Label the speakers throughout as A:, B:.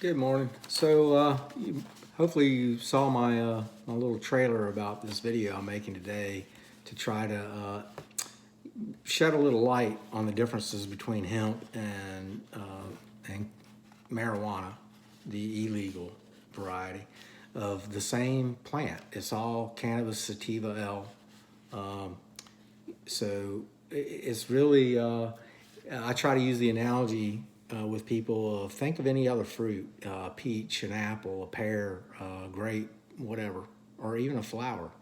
A: Good morning. So hopefully you saw my little trailer about this video I'm making today to try to shed a little light on the differences between hemp and marijuana, the illegal variety of the same plant. It's all cannabis sativa L. So it's really, I try to use the analogy with people of think of any other fruit, peach, an apple, a pear, grape, whatever, or even a flower.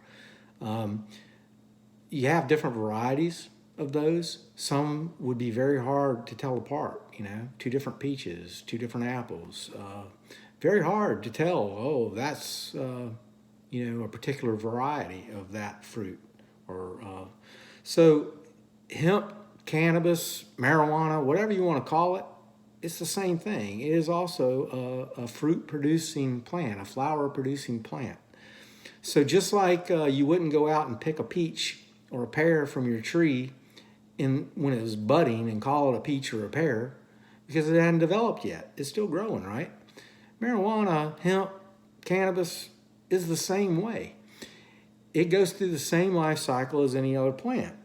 A: You have different varieties of those. Some would be very hard to tell apart, two different peaches, two different apples. Very hard to tell, oh, that's, a particular variety of that fruit. So hemp, cannabis, marijuana, whatever you want to call it, it's the same thing. It is also a fruit-producing plant, a flower-producing plant. So just like you wouldn't go out and pick a peach or a pear from your tree when it was budding and call it a peach or a pear because it hadn't developed yet. It's still growing, right? Marijuana, hemp, cannabis is the same way. It goes through the same life cycle as any other plant.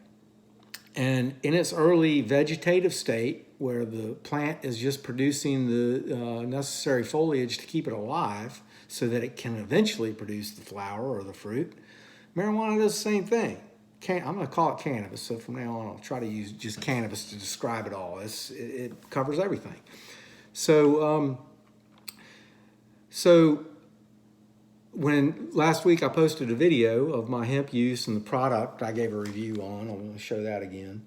A: And in its early vegetative state, where the plant is just producing the necessary foliage to keep it alive so that it can eventually produce the flower or the fruit, marijuana does the same thing. I'm going to call it cannabis, so from now on I'll try to use just cannabis to describe it all. It covers everything. So when last week I posted a video of my hemp use and the product I gave a review on, I'm going to show that again.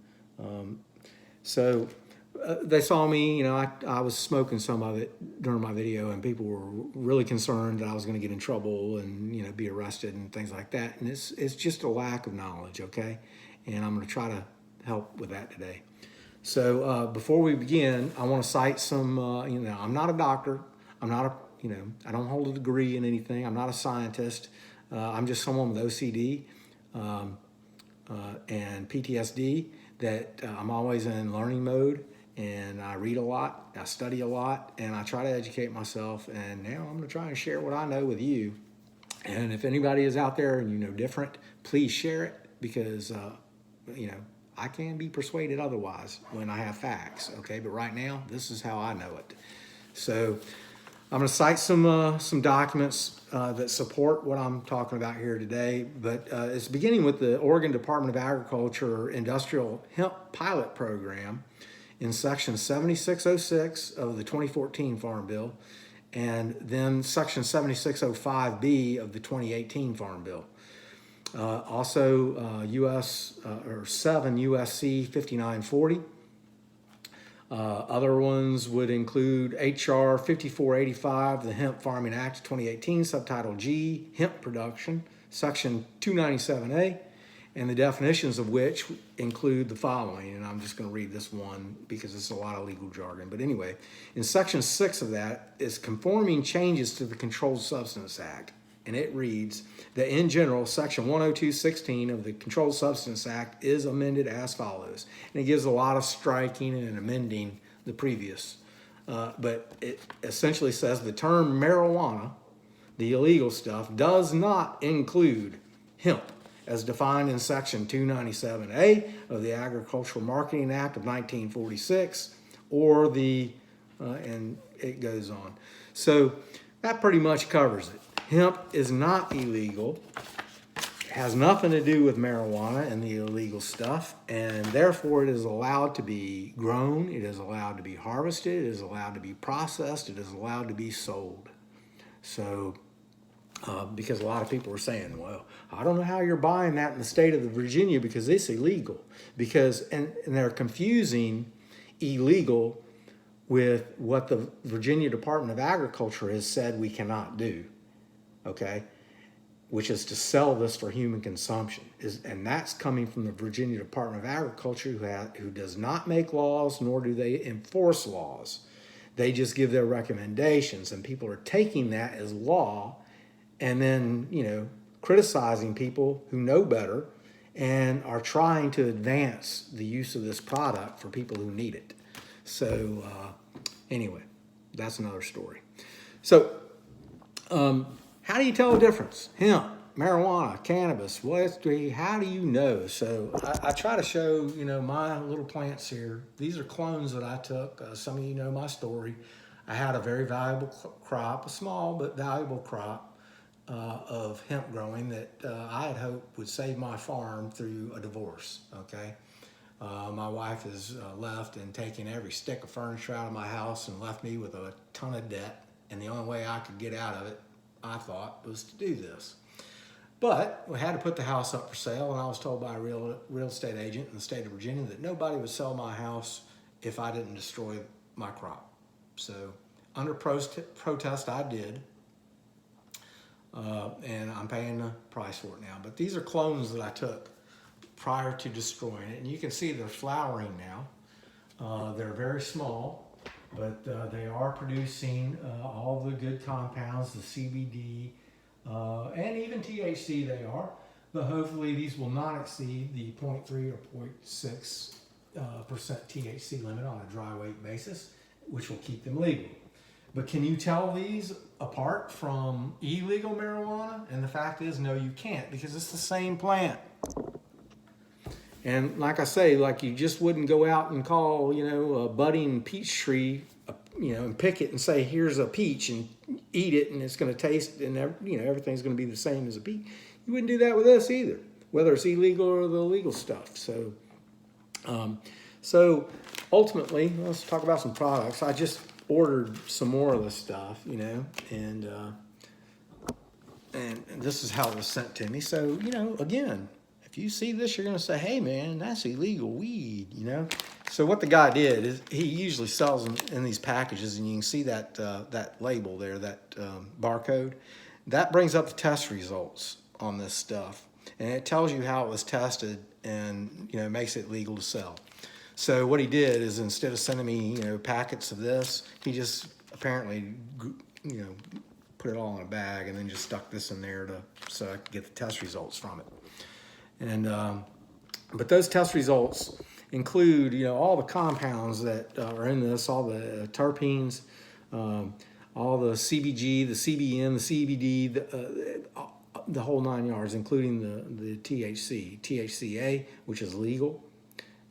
A: They saw me, I was smoking some of it during my video, and people were really concerned that I was going to get in trouble and, be arrested and things like that. And it's just a lack of knowledge, okay? And I'm going to try to help with that today. So before we begin, I want to cite some, I'm not a doctor. I'm not I don't hold a degree in anything. I'm not a scientist. I'm just someone with OCD and PTSD that I'm always in learning mode. And I read a lot, I study a lot, and I try to educate myself. And now I'm going to try and share what I know with you. And if anybody is out there and you know different, please share it because, I can be persuaded otherwise when I have facts, okay? But right now, this is how I know it. So I'm going to cite some documents that support what I'm talking about here today. But it's beginning with the Oregon Department of Agriculture Industrial Hemp Pilot Program in Section 7606 of the 2014 Farm Bill, and then Section 7605B of the 2018 Farm Bill. Also, 7 USC 5940. Other ones would include H.R. 5485, the Hemp Farming Act of 2018, Subtitle G, Hemp Production, Section 297A, and the definitions of which include the following, and I'm just going to read this one because it's a lot of legal jargon. But anyway, in Section 6 of that is conforming changes to the Controlled Substance Act, and it reads that in general, Section 102.16 of the Controlled Substance Act is amended as follows. And it gives a lot of striking and amending the previous. But it essentially says the term marijuana, the illegal stuff, does not include hemp as defined in Section 297A of the Agricultural Marketing Act of 1946 or and it goes on. So that pretty much covers it. Hemp is not illegal, has nothing to do with marijuana and the illegal stuff, and therefore it is allowed to be grown, it is allowed to be harvested, it is allowed to be processed, it is allowed to be sold. So, because a lot of people are saying, well, I don't know how you're buying that in the state of Virginia because it's illegal. And they're confusing illegal with what the Virginia Department of Agriculture has said we cannot do. Okay, which is to sell this for human consumption, and that's coming from the Virginia Department of Agriculture, who does not make laws, nor do they enforce laws. They just give their recommendations, and people are taking that as law, and then criticizing people who know better and are trying to advance the use of this product for people who need it. So anyway, that's another story. So, how do you tell the difference? Hemp, marijuana, cannabis. How do you know? So I try to show, my little plants here. These are clones that I took. Some of you know my story. I had a very valuable crop, a small but valuable crop of hemp growing that I had hoped would save my farm through a divorce. Okay. My wife has left and taken every stick of furniture out of my house and left me with a ton of debt. And the only way I could get out of it, I thought, was to do this. But we had to put the house up for sale, and I was told by a real estate agent in the state of Virginia that nobody would sell my house if I didn't destroy my crop. So under protest, I did, and I'm paying the price for it now. But these are clones that I took prior to destroying it, and you can see they're flowering now. They're very small, but they are producing all the good compounds, the CBD, and even THC they are, but hopefully these will not exceed the 0.3 or 0.6% THC limit on a dry weight basis, which will keep them legal. But can you tell these apart from illegal marijuana? And the fact is, no, you can't, because it's the same plant. And like I say, like you just wouldn't go out and call, a budding peach tree, and pick it and say, here's a peach, and eat it, and it's going to taste, and everything's going to be the same as a peach. You wouldn't do that with us either, whether it's illegal or the legal stuff. So, ultimately, let's talk about some products. I just ordered some more of this stuff, and this is how it was sent to me. So, again, if you see this, you're going to say, hey, man, that's illegal weed, So what the guy did is he usually sells them in these packages, and you can see that that label there, that barcode. That brings up the test results on this stuff, and it tells you how it was tested and, makes it legal to sell. So what he did is instead of sending me, packets of this, he just apparently, put it all in a bag and then just stuck this in there so I could get the test results from it. And but those test results include, all the compounds that are in this, all the terpenes, all the CBG, the CBN, the CBD, the whole 9 yards, including the THC, THCA, which is legal,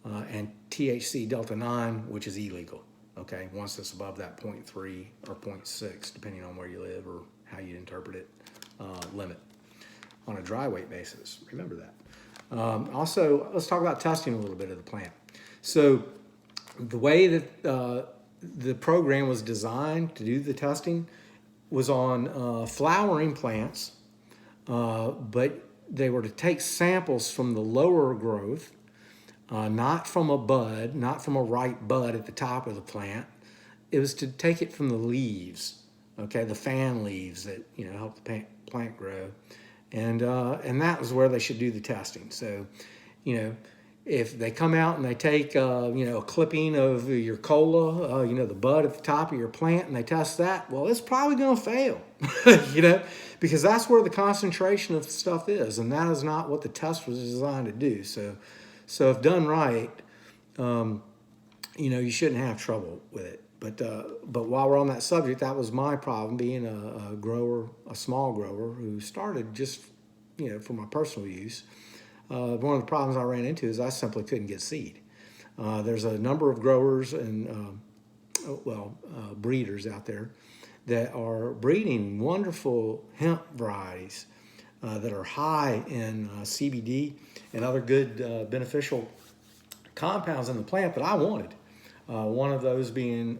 A: and THC delta 9, which is illegal. Okay, once it's above that 0.3 or 0.6, depending on where you live or how you interpret it, limit on a dry weight basis. Remember that. Also, let's talk about testing a little bit of the plant. So the way that the program was designed to do the testing was on flowering plants, but they were to take samples from the lower growth, not from a bud, not from a ripe bud at the top of the plant. It was to take it from the leaves, okay, the fan leaves that help the plant grow. And that was where they should do the testing. So, if they come out and they take, a clipping of your cola, the bud at the top of your plant, and they test that, well, it's probably going to fail, because that's where the concentration of stuff is, and that is not what the test was designed to do. So if done right, you shouldn't have trouble with it. But while we're on that subject, that was my problem, being a grower, a small grower who started just, for my personal use. One of the problems I ran into is I simply couldn't get seed. There's a number of growers and, breeders out there that are breeding wonderful hemp varieties that are high in CBD and other good beneficial compounds in the plant that I wanted. One of those being,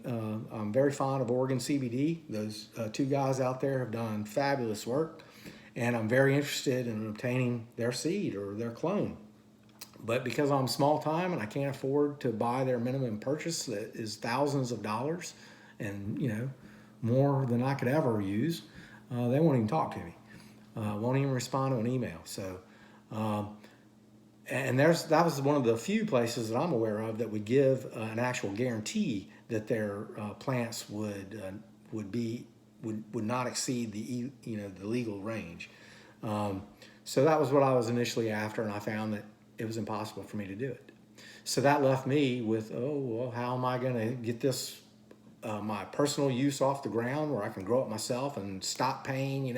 A: I'm very fond of Oregon CBD. Those two guys out there have done fabulous work, and I'm very interested in obtaining their seed or their clone. But because I'm small time and I can't afford to buy their minimum purchase that is thousands of dollars and, more than I could ever use, they won't even talk to me. Won't even respond to an email. So, and that was one of the few places that I'm aware of that would give an actual guarantee that their plants would not exceed the legal range. So that was what I was initially after, and I found that it was impossible for me to do it. So that left me with, how am I going to get this my personal use off the ground where I can grow it myself and stop paying,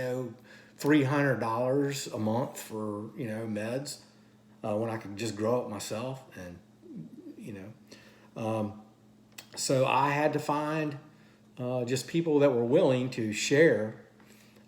A: $300 a month for, meds when I can just grow it myself. And, so I had to find just people that were willing to share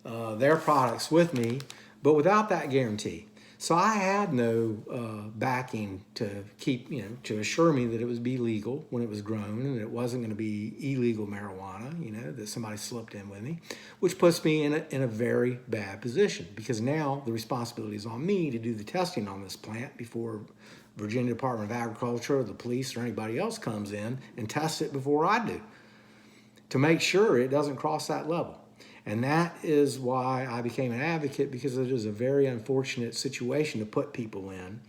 A: their products with me, but without that guarantee. So I had no backing to keep, to assure me that it would be legal when it was grown and it wasn't going to be illegal marijuana, that somebody slipped in with me, which puts me in a very bad position because now the responsibility is on me to do the testing on this plant before Virginia Department of Agriculture or the police or anybody else comes in and tests it before I do to make sure it doesn't cross that level. And that is why I became an advocate, because it is a very unfortunate situation to put people in.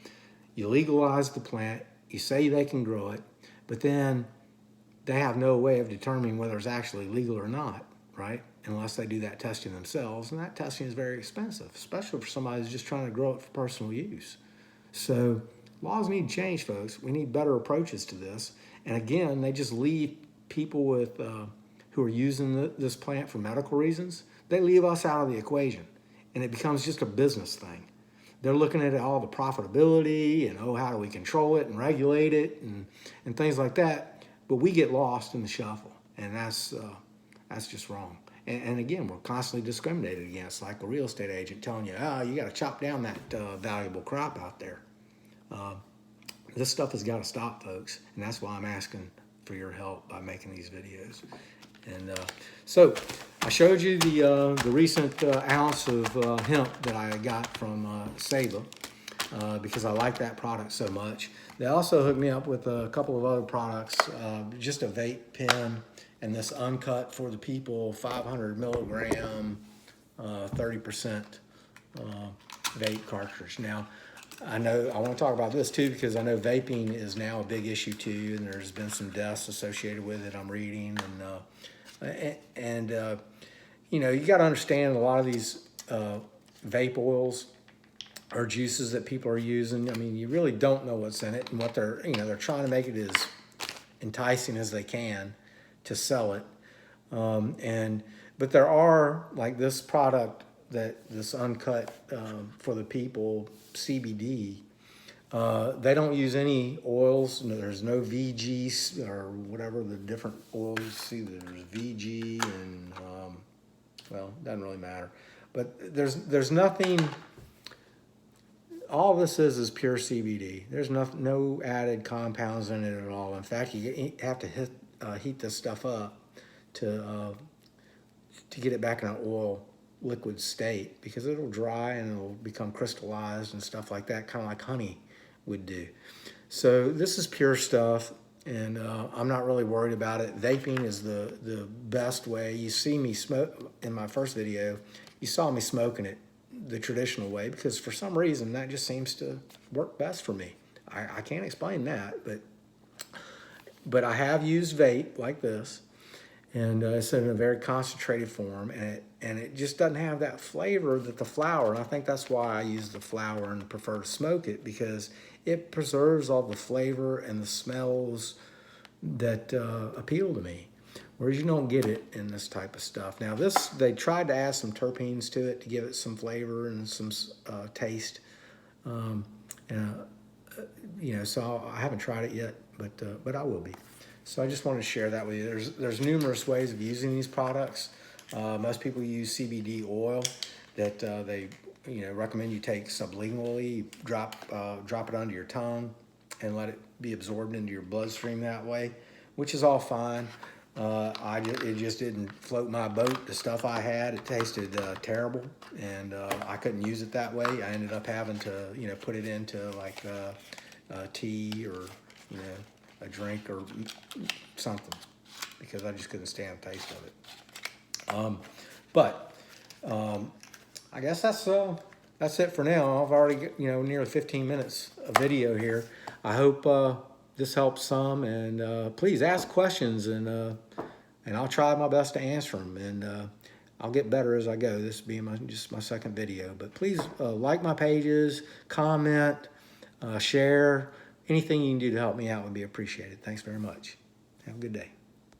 A: You legalize the plant, you say they can grow it, but then they have no way of determining whether it's actually legal or not, right? Unless they do that testing themselves. And that testing is very expensive, especially for somebody who's just trying to grow it for personal use. So laws need to change, folks. We need better approaches to this. And again, they just leave people with who are using this plant for medical reasons, they leave us out of the equation. And it becomes just a business thing. They're looking at all the profitability and, how do we control it and regulate it and things like that. But we get lost in the shuffle. And that's just wrong. And again, we're constantly discriminated against, like a real estate agent telling you, you got to chop down that valuable crop out there. This stuff has got to stop, folks. And that's why I'm asking for your help by making these videos. And so I showed you the recent ounce of hemp that I got from Saba because I like that product so much. They also hooked me up with a couple of other products, just a vape pen and this uncut for the people 500 milligram 30% vape cartridge. Now, I want to talk about this too because I know vaping is now a big issue too, and there's been some deaths associated with it. I'm reading, and you got to understand a lot of these vape oils or juices that people are using. I mean, you really don't know what's in it and what they're trying to make it as enticing as they can to sell it. But there are, like this product, this uncut for the people, CBD, they don't use any oils. There's no VG or whatever the different oils. See, there's VG and it doesn't really matter. But there's nothing. All this is pure CBD. There's no added compounds in it at all. In fact, you have to heat this stuff up to get it back in an oil liquid state because it'll dry and it'll become crystallized and stuff like that, kind of like honey would do. So this is pure stuff, and I'm not really worried about it. Vaping is the best way. You see me smoke in my first video. You saw me smoking it the traditional way because for some reason that just seems to work best for me. I can't explain that, but I have used vape like this, and it's in a very concentrated form, and it just doesn't have that flavor that the flower, and I think that's why I use the flower and prefer to smoke it, because it preserves all the flavor and the smells that appeal to me, whereas you don't get it in this type of stuff. Now they tried to add some terpenes to it to give it some flavor and some taste, so I haven't tried it yet, but I will be. So I just wanted to share that with you. There's numerous ways of using these products. Most people use CBD oil that they recommend you take sublingually. You drop it under your tongue and let it be absorbed into your bloodstream that way, which is all fine. It just didn't float my boat. The stuff I had, it tasted terrible, and I couldn't use it that way. I ended up having to put it into like tea or a drink or something because I just couldn't stand the taste of it. I guess that's it for now. I've already nearly 15 minutes of video here. I hope this helps some, and please ask questions, and I'll try my best to answer them, and I'll get better as I go. This being just my second video, but please like my pages, comment, share. Anything you can do to help me out would be appreciated. Thanks very much. Have a good day.